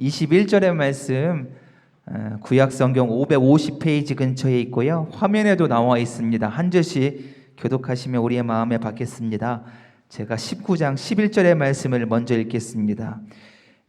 21절의 말씀 구약성경 550페이지 근처에 있고요. 화면에도 나와 있습니다. 한 절씩 교독하시면 우리의 마음에 받겠습니다. 제가 19장 11절의 말씀을 먼저 읽겠습니다.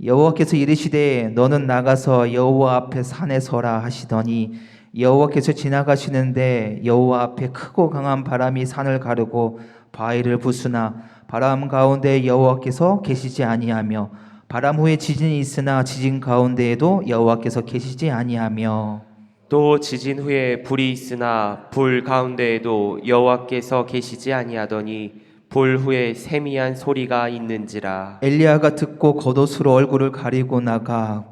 여호와께서 이르시되 너는 나가서 여호와 앞에 산에 서라 하시더니 여호와께서 지나가시는데 여호와 앞에 크고 강한 바람이 산을 가르고 바위를 부수나 바람 가운데 여호와께서 계시지 아니하며 바람 후에 지진이 있으나 지진 가운데에도 여호와께서 계시지 아니하며 또 지진 후에 불이 있으나 불 가운데에도 여호와께서 계시지 아니하더니 불 후에 세미한 소리가 있는지라. 엘리야가 듣고 겉옷으로 얼굴을 가리고 나가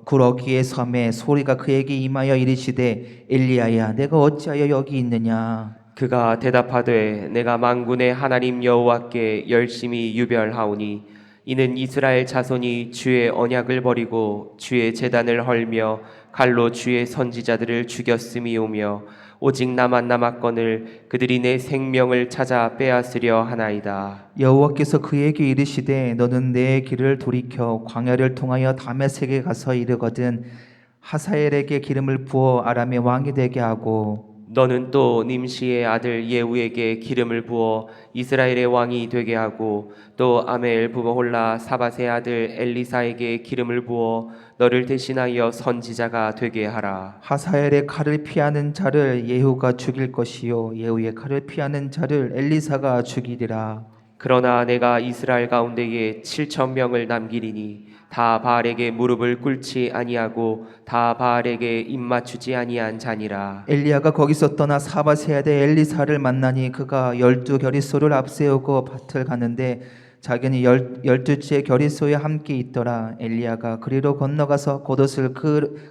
구러기의 섬에 소리가 그에게 임하여 이르시되 엘리야야 내가 어찌하여 여기 있느냐. 그가 대답하되 내가 만군의 하나님 여호와께 열심히 유별하오니 이는 이스라엘 자손이 주의 언약을 버리고 주의 제단을 헐며 칼로 주의 선지자들을 죽였음이오며 오직 나만 남았거늘 그들이 내 생명을 찾아 빼앗으려 하나이다. 여호와께서 그에게 이르시되 너는 내 길을 돌이켜 광야를 통하여 다메섹에 가서 이르거든 하사엘에게 기름을 부어 아람의 왕이 되게 하고 너는 또 님시의 아들 예후에게 기름을 부어 이스라엘의 왕이 되게 하고 또 아멜 부모홀라 사밧의 아들 엘리사에게 기름을 부어 너를 대신하여 선지자가 되게 하라. 하사엘의 칼을 피하는 자를 예후가 죽일 것이요 예후의 칼을 피하는 자를 엘리사가 죽이리라. 그러나 내가 이스라엘 가운데에 7,000명을 남기리니 다 바알에게 무릎을 꿇지 아니하고 다 바알에게 입맞추지 아니한 자니라. 엘리야가 거기서 떠나 사밧의 아들 엘리사를 만나니 그가 12겨릿소를 앞세우고 밭을 가는데 자기는 12째 겨릿소에 함께 있더라. 엘리야가 그리로 건너가서 겉옷을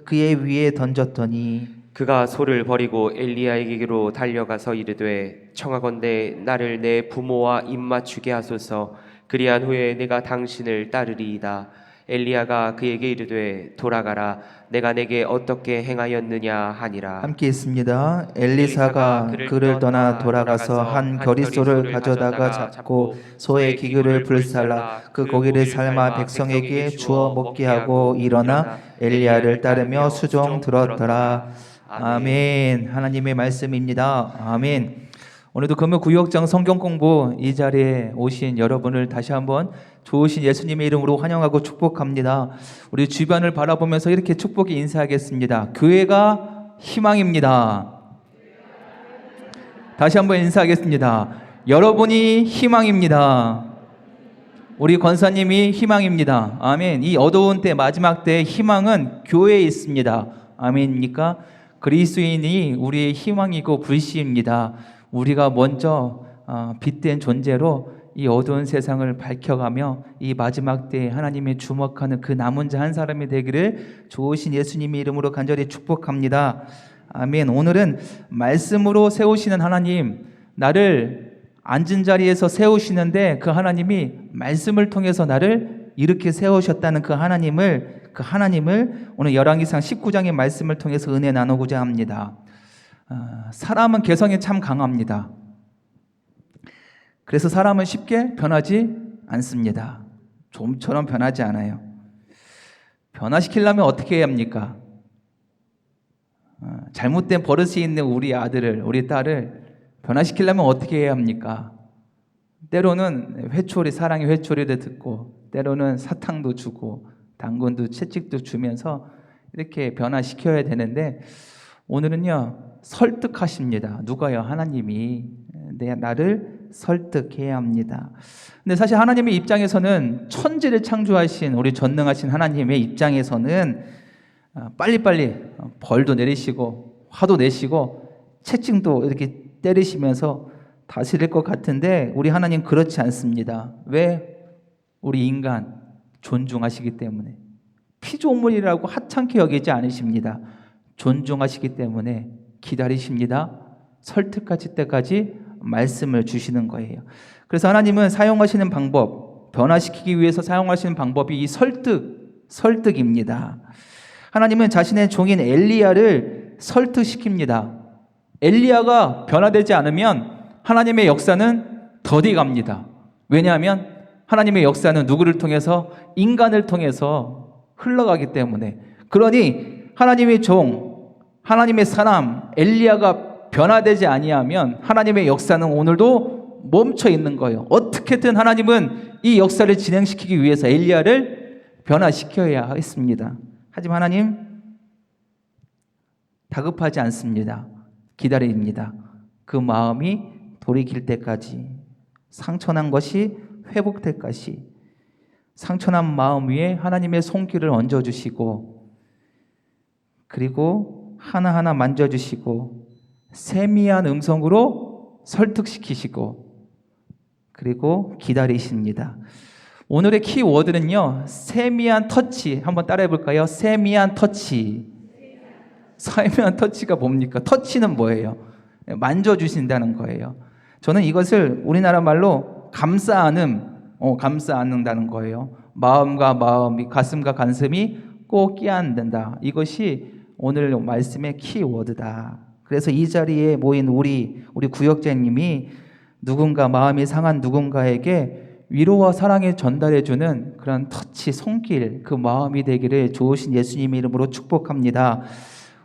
그의 위에 던졌더니 그가 소를 버리고 엘리야에게로 달려가서 이르되 청하건대 나를 내 부모와 입맞추게 하소서. 그리한 후에 내가 당신을 따르리이다. 엘리야가 그에게 이르되 돌아가라. 내가 내게 어떻게 행하였느냐 하니라. 함께 있습니다. 엘리사가 그를 떠나 돌아가서 한 겨릿소를 가져다가 잡고 소의 기교를 불살라 그 고기를 삶아 백성에게 주어 먹게 하고 일어나 엘리야를 따르며 수종 들었더라. 아멘. 하나님의 말씀입니다. 아멘. 오늘도 금요 구역장 성경 공부 이 자리에 오신 여러분을 다시 한번 좋으신 예수님의 이름으로 환영하고 축복합니다. 우리 주변을 바라보면서 이렇게 축복의 인사하겠습니다. 교회가 희망입니다. 다시 한번 인사하겠습니다. 여러분이 희망입니다. 우리 권사님이 희망입니다. 아멘. 이 어두운 때 마지막 때의 희망은 교회에 있습니다. 아멘입니까? 그리스도인이 우리의 희망이고 불씨입니다. 우리가 먼저 빛된 존재로 이 어두운 세상을 밝혀가며 이 마지막 때에 하나님의 주목하는 그 남은 자 한 사람이 되기를 좋으신 예수님의 이름으로 간절히 축복합니다. 아멘. 오늘은 말씀으로 세우시는 하나님, 나를 앉은 자리에서 세우시는데 그 하나님이 말씀을 통해서 나를 이렇게 세우셨다는 그 하나님을 오늘 열왕기상 19장의 말씀을 통해서 은혜 나누고자 합니다. 사람은 개성이 참 강합니다. 그래서 사람은 쉽게 변하지 않습니다. 좀처럼 변하지 않아요. 변화시키려면 어떻게 해야 합니까? 잘못된 버릇이 있는 우리 아들을, 우리 딸을 변화시키려면 어떻게 해야 합니까? 때로는 사랑의 회초리를 듣고 때로는 사탕도 주고 당근도 채찍도 주면서 이렇게 변화시켜야 되는데 오늘은요 설득하십니다. 누가요? 하나님이 나를 설득해야 합니다. 근데 사실 하나님의 입장에서는 천지를 창조하신 우리 전능하신 하나님의 입장에서는 빨리빨리 벌도 내리시고 화도 내시고 채찍도 이렇게 때리시면서 다스릴 것 같은데 우리 하나님 그렇지 않습니다. 왜? 우리 인간 존중하시기 때문에 피조물이라고 하찮게 여기지 않으십니다. 존중하시기 때문에 기다리십니다. 설득하실 때까지 말씀을 주시는 거예요. 그래서 하나님은 사용하시는 방법, 변화시키기 위해서 사용하시는 방법이 이 설득입니다. 하나님은 자신의 종인 엘리야를 설득시킵니다. 엘리야가 변화되지 않으면 하나님의 역사는 더디 갑니다. 왜냐하면 하나님의 역사는 누구를 통해서? 인간을 통해서 흘러가기 때문에. 그러니 하나님의 종, 하나님의 사람 엘리야가 변화되지 아니하면 하나님의 역사는 오늘도 멈춰 있는 거예요. 어떻게든 하나님은 이 역사를 진행시키기 위해서 엘리야를 변화시켜야 했습니다. 하지만 하나님 다급하지 않습니다. 기다립니다. 그 마음이 돌이킬 때까지, 상처난 것이 회복될 때까지, 상처난 마음 위에 하나님의 손길을 얹어주시고, 그리고 하나하나 만져주시고, 세미한 음성으로 설득시키시고, 그리고 기다리십니다. 오늘의 키워드는요, 세미한 터치. 한번 따라해 볼까요? 세미한 터치. 세미한 터치가 뭡니까? 터치는 뭐예요? 만져주신다는 거예요. 저는 이것을 우리나라 말로 감싸 안는다는 거예요. 마음과 마음이, 가슴과 가슴이 꼭 끼안는다. 이것이 오늘 말씀의 키워드다. 그래서 이 자리에 모인 우리 구역자님이 누군가 마음이 상한 누군가에게 위로와 사랑을 전달해주는 그런 터치, 손길, 그 마음이 되기를 좋으신 예수님의 이름으로 축복합니다.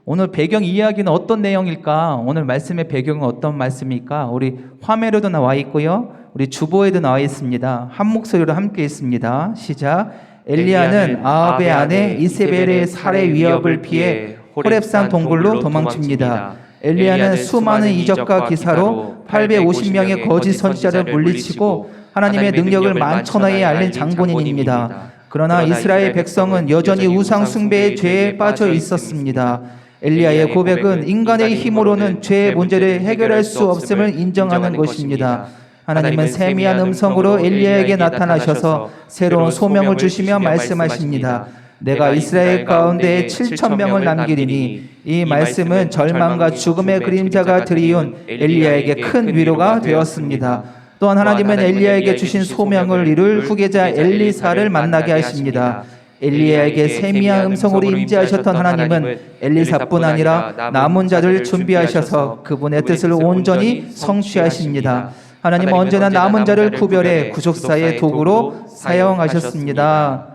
오늘 배경 이야기는 어떤 내용일까? 오늘 말씀의 배경은 어떤 말씀일까? 우리 화면에도 나와 있고요, 우리 주보에도 나와 있습니다. 한 목소리로 함께 있습니다. 시작. 엘리야는 아합의 아내 이세벨의 살해 위협을 피해 호렙산 동굴로 도망칩니다. 엘리야는 수많은 이적과 기사로 850명의 거짓 선지자를 물리치고 하나님의 능력을 만천하에 알린 장본인입니다. 그러나 이스라엘 백성은 여전히 우상 숭배의 죄에 빠져 있었습니다. 엘리야의 고백은 인간의 힘으로는 죄의 문제를 해결할 수 없음을 인정하는 것입니다. 하나님은 세미한 음성으로 엘리야에게 나타나셔서 새로운 소명을 주시며 말씀하십니다. 내가 이스라엘 가운데 7,000명을 남기리니. 이 말씀은 절망과 죽음의 그림자가 드리운 엘리야에게 큰 위로가 되었습니다. 또한 하나님은 엘리야에게 주신 소명을 이룰 후계자 엘리사를 만나게 하십니다. 엘리야에게 세미한 음성으로 임재하셨던 하나님은 엘리사뿐 아니라 남은 자들을 준비하셔서 그분의 뜻을 온전히 성취하십니다. 하나님은 언제나 남은 자를 구별해 구속사의 도구로 사용하셨습니다.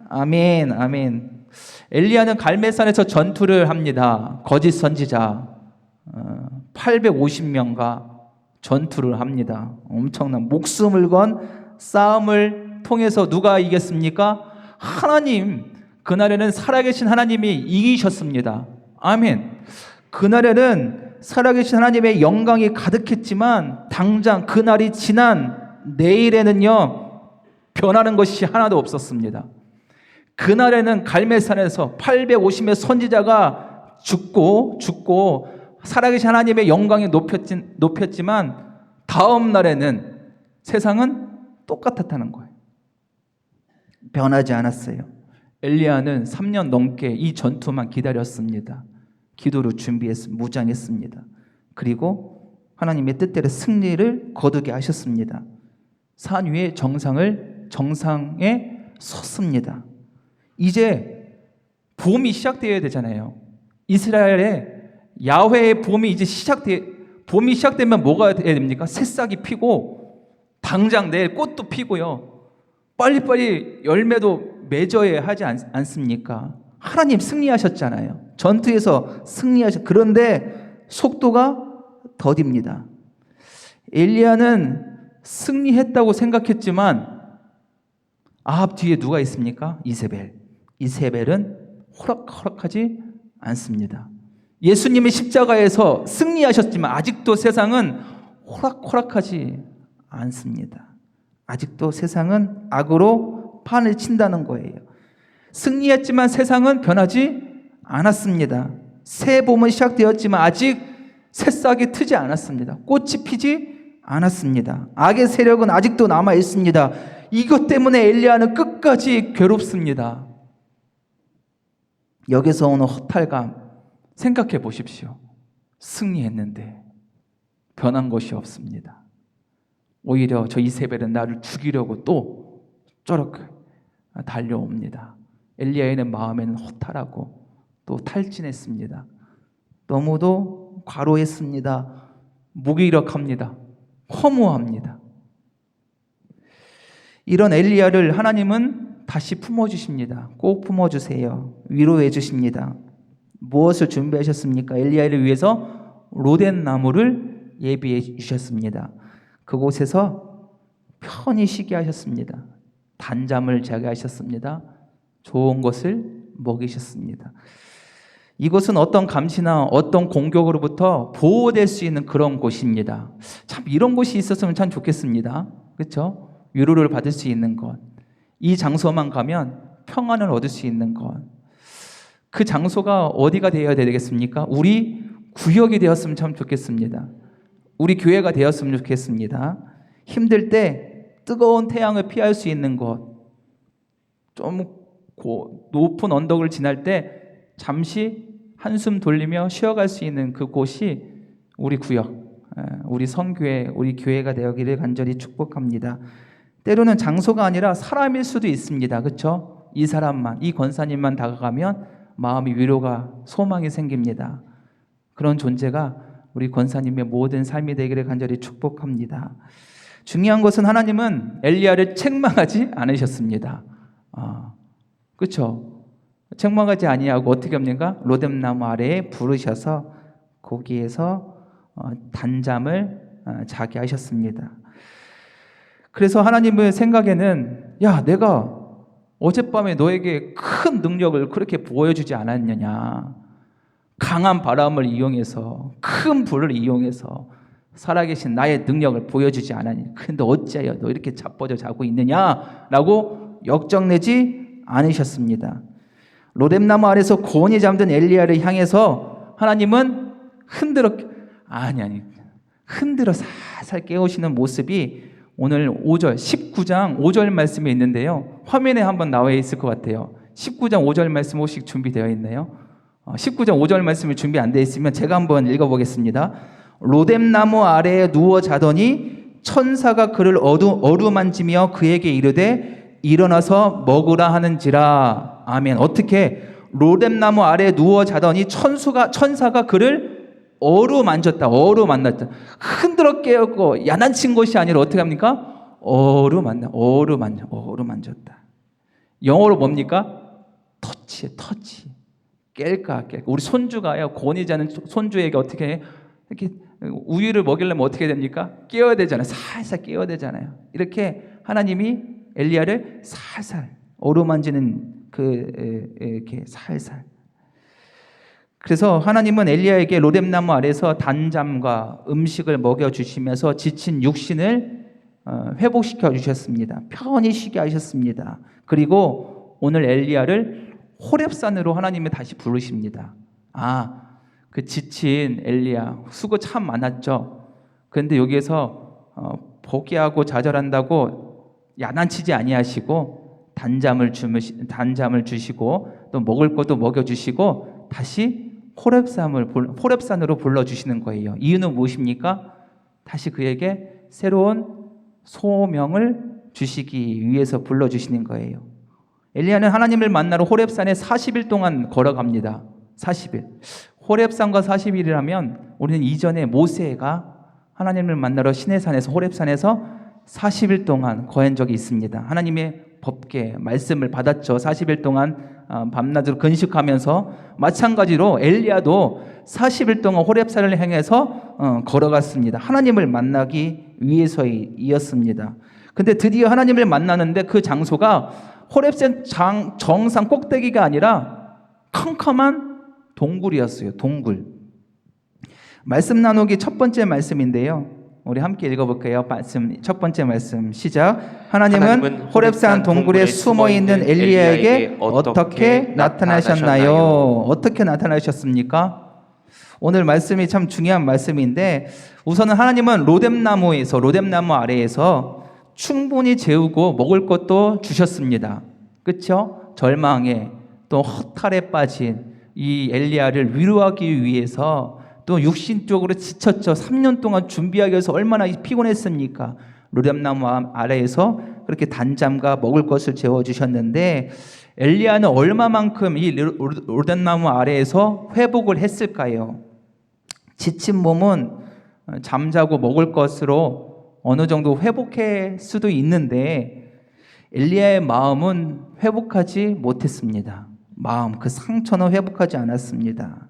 아멘, 아멘. 엘리야는 갈멜산에서 전투를 합니다. 거짓 선지자 850명과 전투를 합니다. 엄청난 목숨을 건 싸움을 통해서 누가 이겼습니까? 하나님. 그날에는 살아계신 하나님이 이기셨습니다. 아멘. 그날에는 살아계신 하나님의 영광이 가득했지만 당장 그날이 지난 내일에는요, 변하는 것이 하나도 없었습니다. 그날에는 갈멜산에서 850의 선지자가 죽고 살아계신 하나님의 영광이 높였지만 다음 날에는 세상은 똑같았다는 거예요. 변하지 않았어요. 엘리야는 3년 넘게 이 전투만 기다렸습니다. 기도로 준비했습니다. 무장했습니다. 그리고 하나님의 뜻대로 승리를 거두게 하셨습니다. 산 위에 정상에 섰습니다. 이제 봄이 시작되어야 되잖아요. 이스라엘에 야훼의 봄이 이제 봄이 시작되면 뭐가 해야 됩니까? 새싹이 피고 당장 내일 꽃도 피고요. 빨리빨리 열매도 맺어야 하지 않습니까? 하나님 승리하셨잖아요. 전투에서 그런데 속도가 더딥니다. 엘리야는 승리했다고 생각했지만 아합 뒤에 누가 있습니까? 이세벨은 호락호락하지 않습니다. 예수님이 십자가에서 승리하셨지만 아직도 세상은 호락호락하지 않습니다. 아직도 세상은 악으로 판을 친다는 거예요. 승리했지만 세상은 변하지 않았습니다. 새 봄은 시작되었지만 아직 새싹이 트지 않았습니다. 꽃이 피지 않았습니다. 악의 세력은 아직도 남아 있습니다. 이것 때문에 엘리야는 끝까지 괴롭습니다. 여기서 오는 허탈감 생각해 보십시오. 승리했는데 변한 것이 없습니다. 오히려 저 이세벨은 나를 죽이려고 또 저렇게 달려옵니다. 엘리야의 마음에는 허탈하고 또 탈진했습니다. 너무도 과로했습니다. 무기력합니다. 허무합니다. 이런 엘리야를 하나님은 다시 품어주십니다. 꼭 품어주세요. 위로해 주십니다. 무엇을 준비하셨습니까? 엘리야를 위해서 로덴 나무를 예비해 주셨습니다. 그곳에서 편히 쉬게 하셨습니다. 단잠을 자게 하셨습니다. 좋은 것을 먹이셨습니다. 이곳은 어떤 감시나 어떤 공격으로부터 보호될 수 있는 그런 곳입니다. 참 이런 곳이 있었으면 참 좋겠습니다. 그렇죠? 위로를 받을 수 있는 것. 이 장소만 가면 평안을 얻을 수 있는 것. 그 장소가 어디가 되어야 되겠습니까? 우리 구역이 되었으면 참 좋겠습니다. 우리 교회가 되었으면 좋겠습니다. 힘들 때 뜨거운 태양을 피할 수 있는 곳. 좀 높은 언덕을 지날 때 잠시 한숨 돌리며 쉬어갈 수 있는 그곳이 우리 구역, 우리 성교회, 우리 교회가 되기를 간절히 축복합니다. 때로는 장소가 아니라 사람일 수도 있습니다. 그렇죠? 이 사람만, 이 권사님만 다가가면 마음이 위로가, 소망이 생깁니다. 그런 존재가 우리 권사님의 모든 삶이 되기를 간절히 축복합니다. 중요한 것은 하나님은 엘리야를 책망하지 않으셨습니다. 그렇죠? 책망하지 아니하고 어떻게 합니까? 로뎀나무 아래에 부르셔서 거기에서 단잠을 자게 하셨습니다. 그래서 하나님의 생각에는 야, 내가 어젯밤에 너에게 큰 능력을 그렇게 보여주지 않았느냐. 강한 바람을 이용해서 큰 불을 이용해서 살아계신 나의 능력을 보여주지 않았느냐. 근데 어찌하여 너 이렇게 자빠져 자고 있느냐라고 역정내지 않으셨습니다. 로뎀나무 아래서 곤히 잠든 엘리야를 향해서 하나님은 흔들어 살살 깨우시는 모습이 오늘 5절 19장 5절 말씀에 있는데요. 화면에 한번 나와 있을 것 같아요. 19장 5절 말씀 혹시 준비되어 있나요? 19장 5절 말씀이 준비 안 되어 있으면 제가 한번 읽어보겠습니다. 로뎀나무 아래에 누워 자더니 천사가 그를 어루만지며 그에게 이르되 일어나서 먹으라 하는지라. 아멘. 어떻게 로뎀나무 아래에 누워 자더니 천사가 그를 어루만졌다. 흔들어 깨었고 야단친 것이 아니라 어떻게 합니까? 어루만졌다. 영어로 뭡니까? 터치. 깰까. 우리 손주가요. 곤히 자는 손주에게 어떻게 해? 이렇게 우유를 먹이려면 어떻게 됩니까? 깨워야 되잖아요. 살살 깨워야 되잖아요. 이렇게 하나님이 엘리야를 살살 어루만지는 이렇게 살살. 그래서 하나님은 엘리야에게 로뎀나무 아래서 단잠과 음식을 먹여주시면서 지친 육신을 회복시켜 주셨습니다. 편히 쉬게 하셨습니다. 그리고 오늘 엘리야를 호렙산으로 하나님이 다시 부르십니다. 그 지친 엘리야 수고 참 많았죠. 그런데 여기에서 포기하고 좌절한다고 야단치지 아니하시고 단잠을 주시고 또 먹을 것도 먹여주시고 다시 호렙산으로 불러주시는 거예요. 이유는 무엇입니까? 다시 그에게 새로운 소명을 주시기 위해서 불러주시는 거예요. 엘리야는 하나님을 만나러 호렙산에 40일 동안 걸어갑니다. 40일. 호렙산과 40일이라면 우리는 이전에 모세가 하나님을 만나러 시내산에서 호렙산에서 40일 동안 거한 적이 있습니다. 하나님의 법계 말씀을 받았죠. 40일 동안 밤낮으로 근식하면서 마찬가지로 엘리야도 40일 동안 호렙산을 향해서 걸어갔습니다. 하나님을 만나기 위해서이었습니다. 근데 드디어 하나님을 만나는데 그 장소가 호렙산 정상 꼭대기가 아니라 캄캄한 동굴이었어요. 동굴. 말씀 나누기 첫 번째 말씀인데요. 우리 함께 읽어볼게요. 첫 번째 말씀 시작. 하나님은 호렙산 동굴에 숨어있는 엘리야에게 어떻게 나타나셨나요? 어떻게 나타나셨습니까? 오늘 말씀이 참 중요한 말씀인데 우선은 하나님은 로뎀나무 아래에서 충분히 재우고 먹을 것도 주셨습니다. 그렇죠? 절망에 또 허탈에 빠진 이 엘리야를 위로하기 위해서 또 육신적으로 지쳤죠. 3년 동안 준비하기 위해서 얼마나 피곤했습니까? 로뎀나무 아래에서 그렇게 단잠과 먹을 것을 재워주셨는데 엘리야는 얼마만큼 이 로뎀나무 아래에서 회복을 했을까요? 지친 몸은 잠자고 먹을 것으로 어느 정도 회복할 수도 있는데 엘리야의 마음은 회복하지 못했습니다. 마음, 그 상처는 회복하지 않았습니다.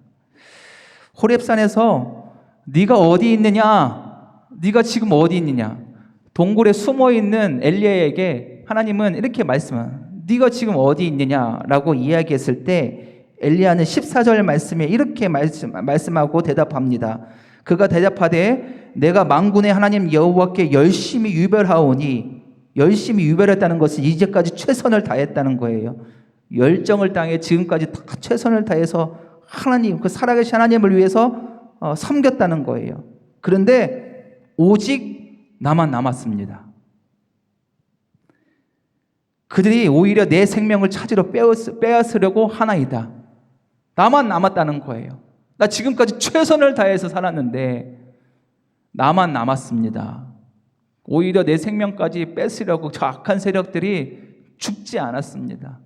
호렙산에서 네가 어디 있느냐? 네가 지금 어디 있느냐? 동굴에 숨어 있는 엘리야에게 하나님은 이렇게 말씀합니다. 네가 지금 어디 있느냐라고 이야기했을 때 엘리야는 14절 말씀에 이렇게 말씀하고 대답합니다. 그가 대답하되 내가 만군의 하나님 여호와께 열심히 유별하오니, 열심히 유별했다는 것은 이제까지 최선을 다했다는 거예요. 열정을 당해 지금까지 다 최선을 다해서 하나님, 그 살아계신 하나님을 위해서 섬겼다는 거예요. 그런데 오직 나만 남았습니다. 그들이 오히려 내 생명을 찾으러 빼앗으려고 하나이다. 나만 남았다는 거예요. 나 지금까지 최선을 다해서 살았는데 나만 남았습니다. 오히려 내 생명까지 뺏으려고 저 악한 세력들이 죽지 않았습니다.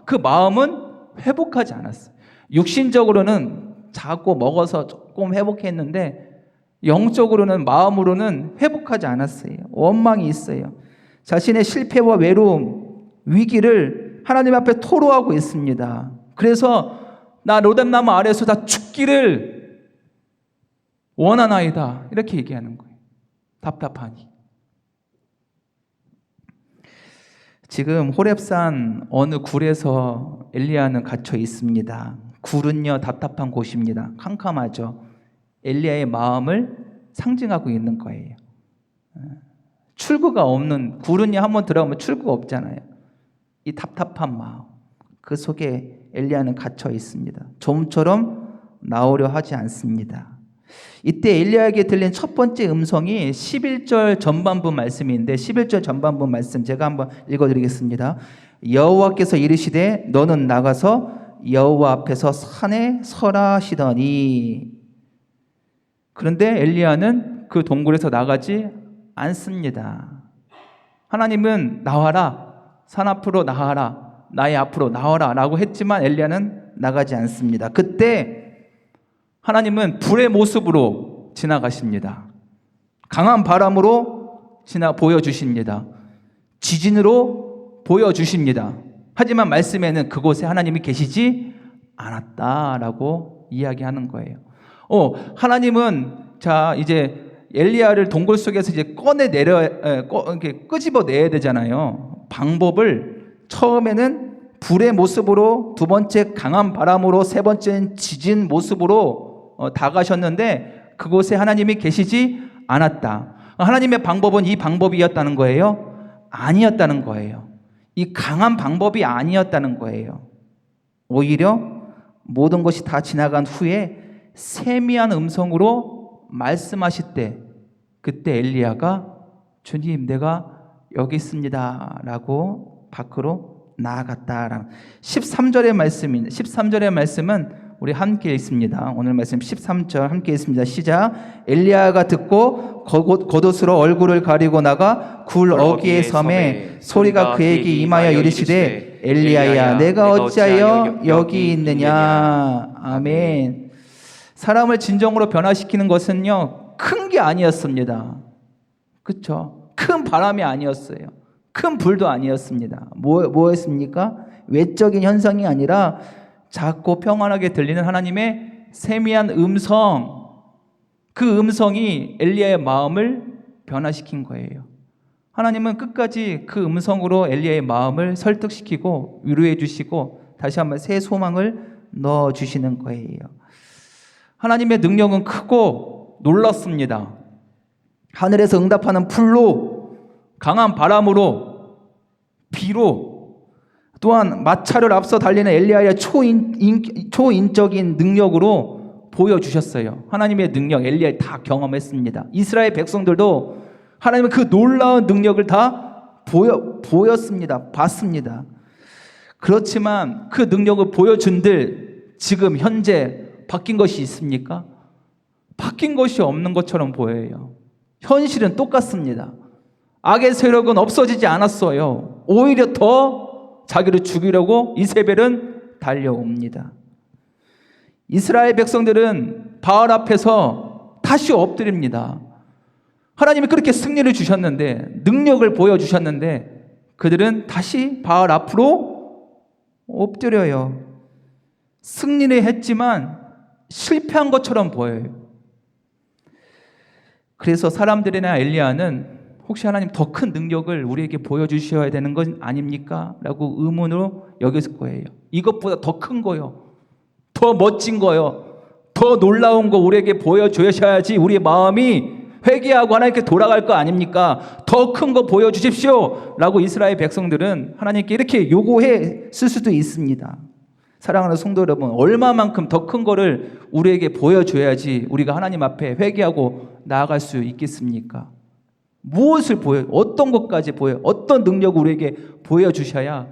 그 마음은 회복하지 않았어요. 육신적으로는 자꾸 먹어서 조금 회복했는데 영적으로는, 마음으로는 회복하지 않았어요. 원망이 있어요. 자신의 실패와 외로움, 위기를 하나님 앞에 토로하고 있습니다. 그래서 나 로뎀나무 아래에서 다 죽기를 원하나이다, 이렇게 얘기하는 거예요. 답답하니. 지금 호렙산 어느 굴에서 엘리야는 갇혀 있습니다. 굴은요, 답답한 곳입니다. 캄캄하죠. 엘리야의 마음을 상징하고 있는 거예요. 출구가 없는, 굴은요, 한번 들어가면 출구가 없잖아요. 이 답답한 마음, 그 속에 엘리야는 갇혀 있습니다. 좀처럼 나오려 하지 않습니다. 이때 엘리야에게 들린 첫 번째 음성이 11절 전반부 말씀인데, 11절 전반부 말씀 제가 한번 읽어드리겠습니다. 여호와께서 이르시되 너는 나가서 여호와 앞에서 산에 서라 하시더니. 그런데 엘리야는 그 동굴에서 나가지 않습니다. 하나님은 나와라, 산 앞으로 나와라, 나의 앞으로 나와라 라고 했지만 엘리야는 나가지 않습니다. 그때 하나님은 불의 모습으로 지나가십니다. 강한 바람으로 보여주십니다. 지진으로 보여주십니다. 하지만 말씀에는 그곳에 하나님이 계시지 않았다라고 이야기하는 거예요. 하나님은 이제 엘리야를 동굴 속에서 이제 이렇게 끄집어 내야 되잖아요. 방법을 처음에는 불의 모습으로, 두 번째 강한 바람으로, 세 번째는 지진 모습으로 다가셨는데 그곳에 하나님이 계시지 않았다. 하나님의 방법은 이 방법이었다는 거예요? 아니었다는 거예요. 이 강한 방법이 아니었다는 거예요. 오히려 모든 것이 다 지나간 후에 세미한 음성으로 말씀하실 때, 그때 엘리야가 주님, 내가 여기 있습니다 라고 밖으로 나아갔다라는 13절의 말씀입니다. 13절의 말씀은 우리 함께 읽습니다. 오늘 말씀 13절 함께 읽습니다. 시작. 엘리야가 듣고 겉옷으로 얼굴을 가리고 나가 굴 어귀의 섬에 소리가 그에게 임하여 이르시되 엘리야야, 내가 어찌하여 여기 있느냐. 아멘. 사람을 진정으로 변화시키는 것은요, 큰 게 아니었습니다. 그렇죠? 큰 바람이 아니었어요. 큰 불도 아니었습니다. 뭐였습니까? 외적인 현상이 아니라 작고 평안하게 들리는 하나님의 세미한 음성, 그 음성이 엘리야의 마음을 변화시킨 거예요. 하나님은 끝까지 그 음성으로 엘리야의 마음을 설득시키고 위로해 주시고 다시 한번 새 소망을 넣어주시는 거예요. 하나님의 능력은 크고 놀랐습니다. 하늘에서 응답하는 불로, 강한 바람으로, 비로, 또한 마차를 앞서 달리는 엘리야의 초인적인 능력으로 보여주셨어요. 하나님의 능력, 엘리야 다 경험했습니다. 이스라엘 백성들도 하나님의 그 놀라운 능력을 다 보였습니다. 봤습니다. 그렇지만 그 능력을 보여준들 지금 현재 바뀐 것이 있습니까? 바뀐 것이 없는 것처럼 보여요. 현실은 똑같습니다. 악의 세력은 없어지지 않았어요. 오히려 더 자기를 죽이려고 이세벨은 달려옵니다. 이스라엘 백성들은 바알 앞에서 다시 엎드립니다. 하나님이 그렇게 승리를 주셨는데, 능력을 보여주셨는데 그들은 다시 바알 앞으로 엎드려요. 승리를 했지만 실패한 것처럼 보여요. 그래서 사람들이나 엘리야는 혹시 하나님 더 큰 능력을 우리에게 보여주셔야 되는 건 아닙니까? 라고 의문으로 여겼을 거예요. 이것보다 더 큰 거요, 더 멋진 거요, 더 놀라운 거 우리에게 보여주셔야지 우리의 마음이 회개하고 하나님께 돌아갈 거 아닙니까? 더 큰 거 보여주십시오 라고 이스라엘 백성들은 하나님께 이렇게 요구했을 수도 있습니다. 사랑하는 성도 여러분, 얼마만큼 더 큰 거를 우리에게 보여줘야지 우리가 하나님 앞에 회개하고 나아갈 수 있겠습니까? 무엇을 어떤 것까지 어떤 능력을 우리에게 보여주셔야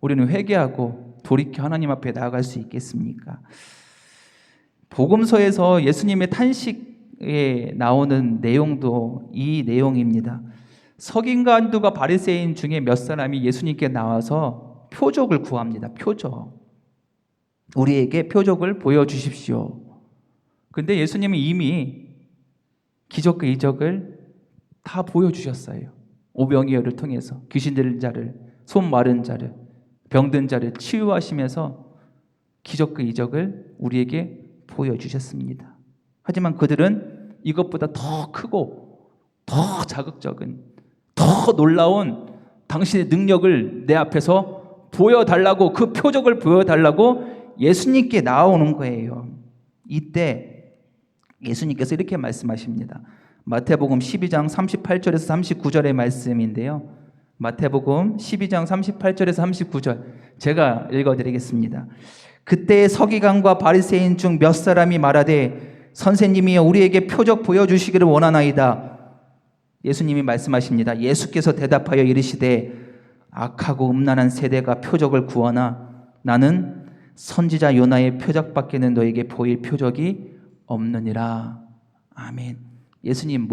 우리는 회개하고 돌이켜 하나님 앞에 나아갈 수 있겠습니까? 복음서에서 예수님의 탄식에 나오는 내용도 이 내용입니다. 서기관과 한두가 바리새인 중에 몇 사람이 예수님께 나와서 표적을 구합니다. 우리에게 표적을 보여주십시오. 근데 예수님은 이미 기적과 이적을 다 보여주셨어요. 오병이어를 통해서 귀신 들린 자를, 손 마른 자를, 병든 자를 치유하시면서 기적과 이적을 우리에게 보여주셨습니다. 하지만 그들은 이것보다 더 크고 더 자극적인, 더 놀라운 당신의 능력을 내 앞에서 보여달라고, 그 표적을 보여달라고 예수님께 나오는 거예요. 이때 예수님께서 이렇게 말씀하십니다. 마태복음 12장 38절에서 39절의 말씀인데요. 마태복음 12장 38절에서 39절 제가 읽어드리겠습니다. 그때 서기관과 바리새인 중 몇 사람이 말하되 선생님이여 우리에게 표적 보여주시기를 원하나이다. 예수님이 말씀하십니다. 예수께서 대답하여 이르시되 악하고 음란한 세대가 표적을 구하나 나는 선지자 요나의 표적밖에는 너에게 보일 표적이 없느니라. 아멘. 예수님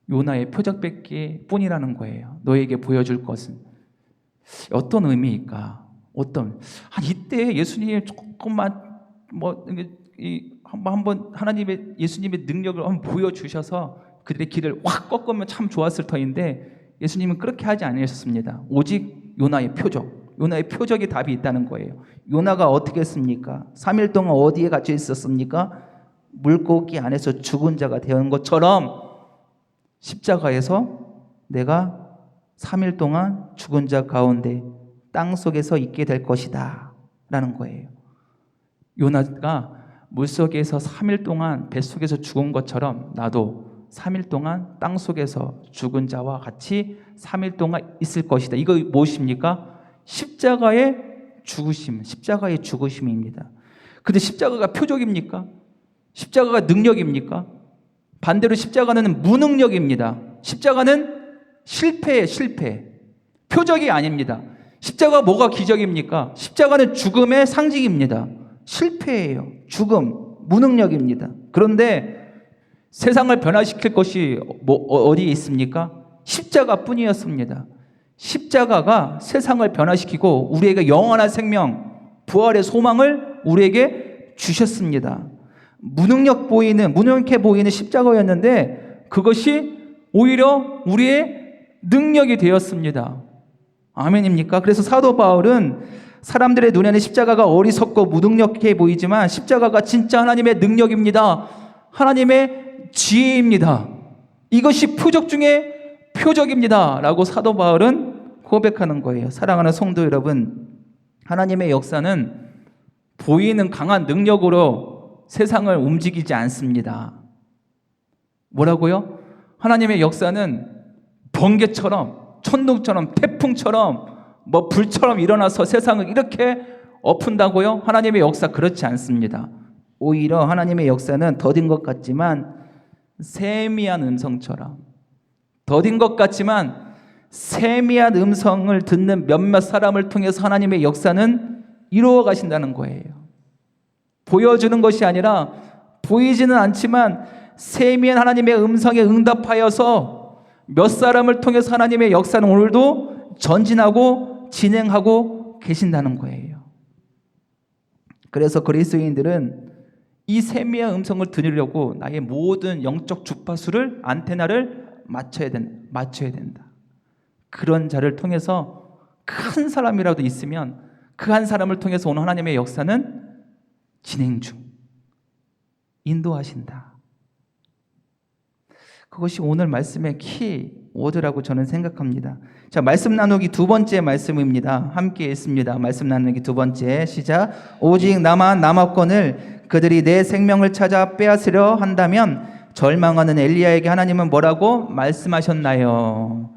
요나의 표적밖에 뿐이라는 거예요. 너에게 보여줄 것은. 어떤 의미일까? 이때 예수님이 조금만 한번 하나님의 예수님의 능력을 한번 보여주셔서 그들의 길을 확 꺾으면 참 좋았을 터인데 예수님은 그렇게 하지 않으셨습니다. 오직 요나의 표적이 답이 있다는 거예요. 요나가 어떻게 했습니까? 3일 동안 어디에 갇혀 있었습니까? 물고기 안에서 죽은 자가 되는 것처럼 십자가에서 내가 3일 동안 죽은 자 가운데 땅 속에서 있게 될 것이다 라는 거예요. 요나가 물속에서 3일 동안 뱃속에서 죽은 것처럼 나도 3일 동안 땅 속에서 죽은 자와 같이 3일 동안 있을 것이다. 이거 무엇입니까? 십자가의 죽으심입니다. 근데 십자가가 표적입니까? 십자가가 능력입니까? 반대로 십자가는 무능력입니다. 십자가는 실패. 표적이 아닙니다. 십자가 뭐가 기적입니까? 십자가는 죽음의 상징입니다. 실패예요. 죽음, 무능력입니다. 그런데 세상을 변화시킬 것이 어디에 있습니까? 십자가뿐이었습니다. 십자가가 세상을 변화시키고 우리에게 영원한 생명, 부활의 소망을 우리에게 주셨습니다. 무능력해 보이는 십자가였는데 그것이 오히려 우리의 능력이 되었습니다. 아멘입니까? 그래서 사도 바울은 사람들의 눈에는 십자가가 어리석고 무능력해 보이지만 십자가가 진짜 하나님의 능력입니다. 하나님의 지혜입니다. 이것이 표적 중에 표적입니다 라고 사도 바울은 고백하는 거예요. 사랑하는 성도 여러분, 하나님의 역사는 보이는 강한 능력으로 세상을 움직이지 않습니다. 뭐라고요? 하나님의 역사는 번개처럼, 천둥처럼, 태풍처럼, 불처럼 일어나서 세상을 이렇게 엎은다고요? 하나님의 역사 그렇지 않습니다. 오히려 하나님의 역사는 더딘 것 같지만 세미한 음성처럼, 더딘 것 같지만 세미한 음성을 듣는 몇몇 사람을 통해서 하나님의 역사는 이루어 가신다는 거예요. 보여주는 것이 아니라 보이지는 않지만 세미한 하나님의 음성에 응답하여서 몇 사람을 통해서 하나님의 역사는 오늘도 전진하고 진행하고 계신다는 거예요. 그래서 그리스도인들은 이 세미한 음성을 들으려고 나의 모든 영적 주파수를, 안테나를 맞춰야 된다. 그런 자를 통해서 그 한 사람이라도 있으면 그 한 사람을 통해서 오늘 하나님의 역사는 진행 중, 인도하신다. 그것이 오늘 말씀의 키 워드라고 저는 생각합니다. 자, 말씀 나누기 두 번째 말씀입니다. 함께 읽습니다. 말씀 나누기 두 번째, 시작. 오직 나만 남았건을 그들이 내 생명을 찾아 빼앗으려 한다면 절망하는 엘리야에게 하나님은 뭐라고 말씀하셨나요?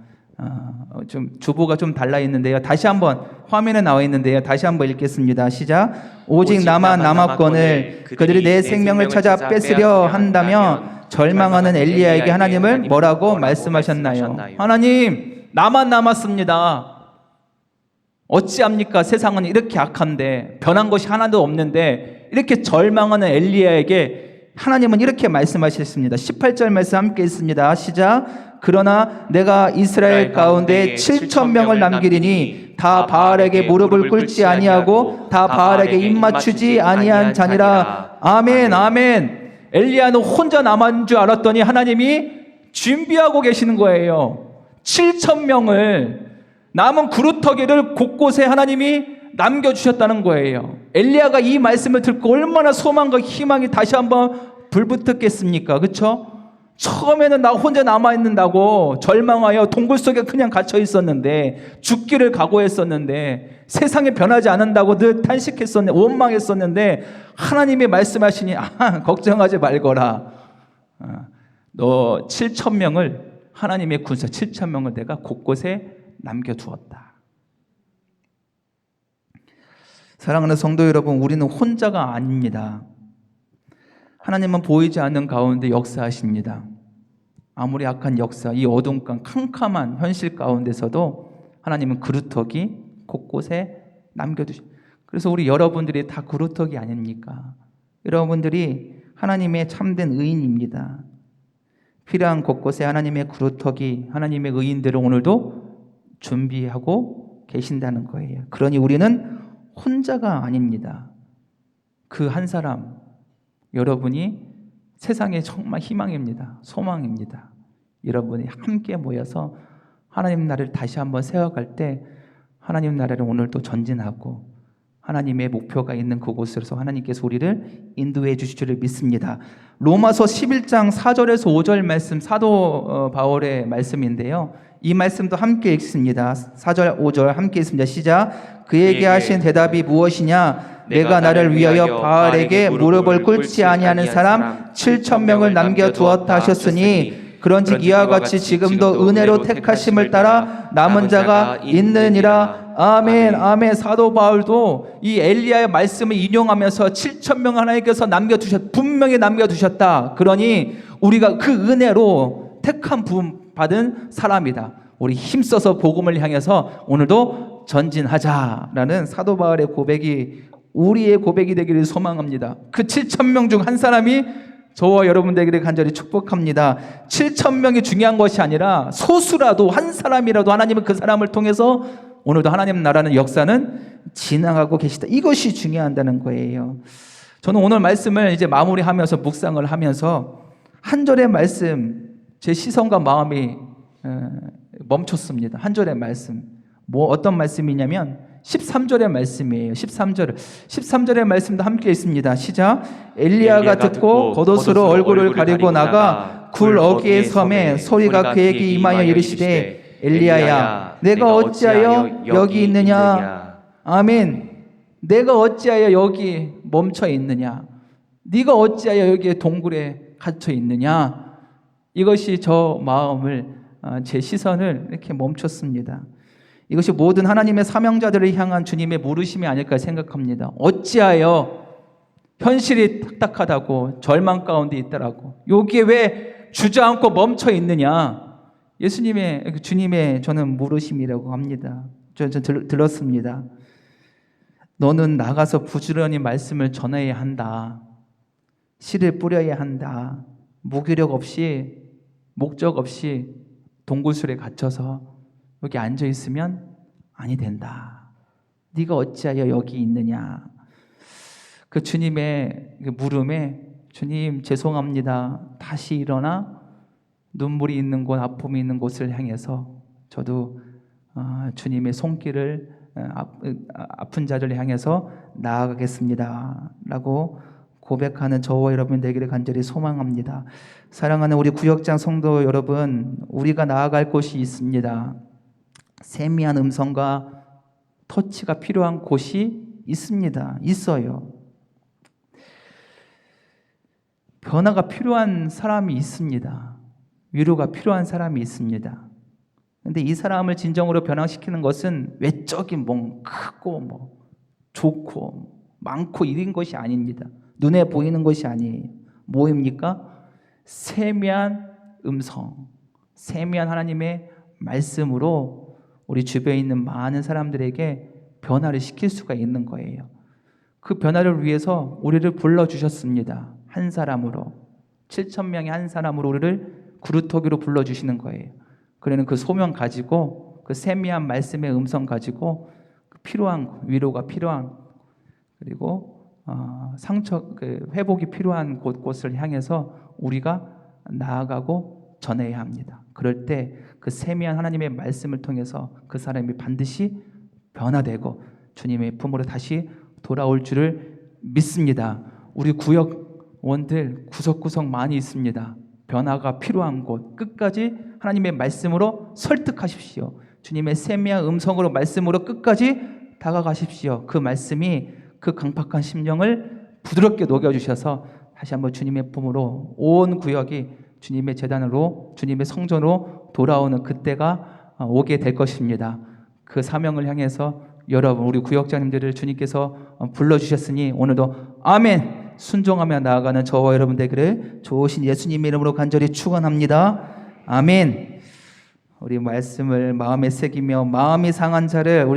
좀 주보가 좀 달라 있는데요. 다시 한번 화면에 나와 있는데요. 다시 한번 읽겠습니다. 시작. 오직 나만 남았건을 그들이 내 생명을 찾아 뺏으려 한다면 절망하는 엘리야에게 하나님을 뭐라고 말씀하셨나요? 하나님, 나만 남았습니다. 어찌합니까? 세상은 이렇게 악한데, 변한 것이 하나도 없는데 이렇게 절망하는 엘리야에게 하나님은 이렇게 말씀하셨습니다. 18절 말씀 함께 읽습니다. 시작. 그러나 내가 이스라엘 가운데 7,000명을 남기리니 다 바알에게 무릎을 꿇지 아니하고 다 바알에게 입맞추지 아니한 자니라. 아멘, 아멘. 엘리야는 혼자 남은 줄 알았더니 하나님이 준비하고 계시는 거예요. 7,000명을 남은 구루터기를 곳곳에 하나님이 남겨주셨다는 거예요. 엘리야가 이 말씀을 듣고 얼마나 소망과 희망이 다시 한번 불붙었겠습니까? 그렇죠? 처음에는 나 혼자 남아있는다고 절망하여 동굴 속에 그냥 갇혀 있었는데, 죽기를 각오했었는데, 세상에 변하지 않는다고 늘 탄식했었는데, 원망했었는데 하나님이 말씀하시니 걱정하지 말거라. 너 7,000명을, 하나님의 군사 7,000명을 내가 곳곳에 남겨두었다. 사랑하는 성도 여러분, 우리는 혼자가 아닙니다. 하나님은 보이지 않는 가운데 역사하십니다. 아무리 악한 역사, 이 어둠과 캄캄한 현실 가운데서도 하나님은 그루터기 곳곳에 남겨두십니다. 그래서 우리 여러분들이 다 그루터기 아닙니까? 여러분들이 하나님의 참된 의인입니다. 필요한 곳곳에 하나님의 그루터기, 하나님의 의인들을 오늘도 준비하고 계신다는 거예요. 그러니 우리는 혼자가 아닙니다. 그 한 사람, 여러분이 세상의 정말 희망입니다. 소망입니다. 여러분이 함께 모여서 하나님 나라를 다시 한번 세워갈 때 하나님 나라를 오늘도 전진하고 하나님의 목표가 있는 그곳에서 하나님께서 우리를 인도해 주실 줄 믿습니다. 로마서 11장 4절에서 5절 말씀, 사도 바울의 말씀인데요. 이 말씀도 함께 읽습니다. 4절 5절 함께 읽습니다. 시작. 그에게 하신 대답이 무엇이냐? 내가 나를 위하여 바알에게 무릎을 꿇지 아니하는 사람 7,000명을 남겨두었다 하셨으니, 그런즉 이와 같이 지금도 은혜로 택하심을 따라 남은 자가 있느니라. 아멘, 아멘. 사도 바울도 이 엘리야의 말씀을 인용하면서 7,000명 하나님께서 분명히 남겨두셨다. 그러니 우리가 그 은혜로 택한 부름 받은 사람이다. 우리 힘써서 복음을 향해서 오늘도 전진하자라는 사도 바울의 고백이 우리의 고백이 되기를 소망합니다. 그 7,000명 중 한 사람이 저와 여러분 되기를 간절히 축복합니다. 7,000명이 중요한 것이 아니라 소수라도 한 사람이라도 하나님은 그 사람을 통해서 오늘도 하나님 나라는 역사는 지나가고 계시다. 이것이 중요하다는 거예요. 저는 오늘 말씀을 이제 마무리하면서 묵상을 하면서 한 절의 말씀, 제 시선과 마음이 멈췄습니다. 한 절의 말씀. 어떤 말씀이냐면 13절의 말씀이에요. 13절의 말씀도 함께 있습니다. 시작. 엘리야가 듣고 겉옷으로 얼굴을 가리고 나가 굴 어귀의 섬에 소리가 그에게 임하여 이르시되, 엘리야야, 내가 어찌하여 여기 있느냐? 아멘. 내가 어찌하여 여기 멈춰 있느냐? 네가 어찌하여 여기에 동굴에 갇혀 있느냐? 이것이 저 마음을, 제 시선을 이렇게 멈췄습니다. 이것이 모든 하나님의 사명자들을 향한 주님의 물으심이 아닐까 생각합니다. 어찌하여 현실이 딱딱하다고 절망 가운데 있더라고, 여기에 왜 주저앉고 멈춰 있느냐? 주님의 저는 물으심이라고 합니다. 저 들었습니다. 너는 나가서 부지런히 말씀을 전해야 한다. 씨를 뿌려야 한다. 무기력 없이, 목적 없이 동굴술에 갇혀서 여기 앉아 있으면 아니 된다. 네가 어찌하여 여기 있느냐? 그 주님의 물음에, 주님 죄송합니다. 다시 일어나 눈물이 있는 곳, 아픔이 있는 곳을 향해서 저도 주님의 손길을 아픈 자를 향해서 나아가겠습니다 라고 고백하는 저와 여러분 되기를 간절히 소망합니다. 사랑하는 우리 구역장 성도 여러분, 우리가 나아갈 곳이 있습니다. 세미한 음성과 터치가 필요한 곳이 있어요. 변화가 필요한 사람이 있습니다. 위로가 필요한 사람이 있습니다. 근데 이 사람을 진정으로 변화시키는 것은 외적인 크고 좋고 많고 이런 것이 아닙니다. 눈에 보이는 것이 아니에요. 뭐입니까? 세미한 음성, 세미한 하나님의 말씀으로 우리 주변에 있는 많은 사람들에게 변화를 시킬 수가 있는 거예요. 그 변화를 위해서 우리를 불러주셨습니다. 한 사람으로, 7,000명의 한 사람으로 우리를 그루터기로 불러주시는 거예요. 그러는 그 소명 가지고, 그 세미한 말씀의 음성 가지고 필요한 위로가 필요한, 그리고 회복이 필요한 곳곳을 향해서 우리가 나아가고 전해야 합니다. 그럴 때 그 세미한 하나님의 말씀을 통해서 그 사람이 반드시 변화되고 주님의 품으로 다시 돌아올 줄을 믿습니다. 우리 구역원들 구석구석 많이 있습니다. 변화가 필요한 곳, 끝까지 하나님의 말씀으로 설득하십시오. 주님의 세미한 음성으로, 말씀으로 끝까지 다가가십시오. 그 말씀이 그 강팍한 심령을 부드럽게 녹여주셔서 다시 한번 주님의 품으로 온 구역이 주님의 제단으로, 주님의 성전으로 돌아오는 그때가 오게 될 것입니다. 그 사명을 향해서 여러분, 우리 구역장님들을 주님께서 불러주셨으니 오늘도 아멘 순종하며 나아가는 저와 여러분 되기를 좋으신 예수님의 이름으로 간절히 축원합니다. 아멘. 우리 말씀을 마음에 새기며 마음이 상한 자를